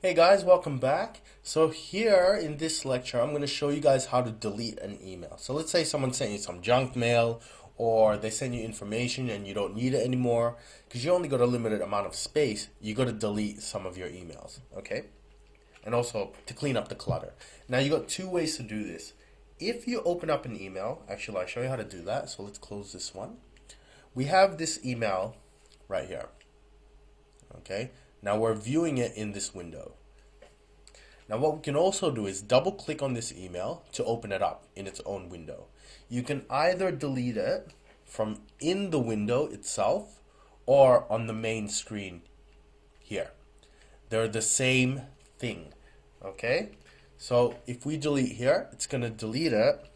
Hey guys, welcome back. So here in this lecture, I'm going to show you guys how to delete an email. So let's say someone sent you some junk mail or they send you information and you don't need it anymore because you only got a limited amount of space. You got to delete some of your emails, okay? And also to clean up the clutter. Now you got two ways to do this. If you open up an email, actually I'll show you how to do that. So let's close this one. We have this email right here, okay? Now we're viewing it in this window. Now what we can also do is double click on this email to open it up in its own window. You can either delete it from in the window itself or on the main screen here. They're the same thing, okay? So if we delete here, it's going to delete it.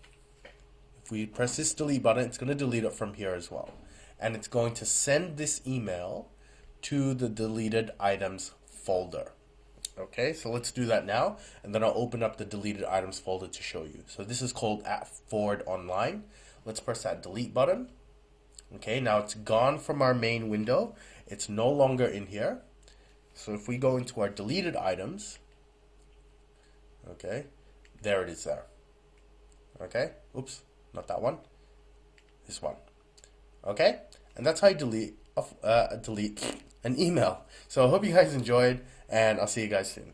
If we press this delete button, it's going to delete it from here as well. And it's going to send this email to the deleted items folder. Okay, so let's do that now, and then I'll open up the deleted items folder to show you. So this is called @ForwardOnline. Let's press that delete button. Okay, now it's gone from our main window. It's no longer in here. So if we go into our deleted items, okay, there it is there. Okay, oops, not that one, this one. Okay, and that's how you delete an email. So I hope you guys enjoyed, and I'll see you guys soon.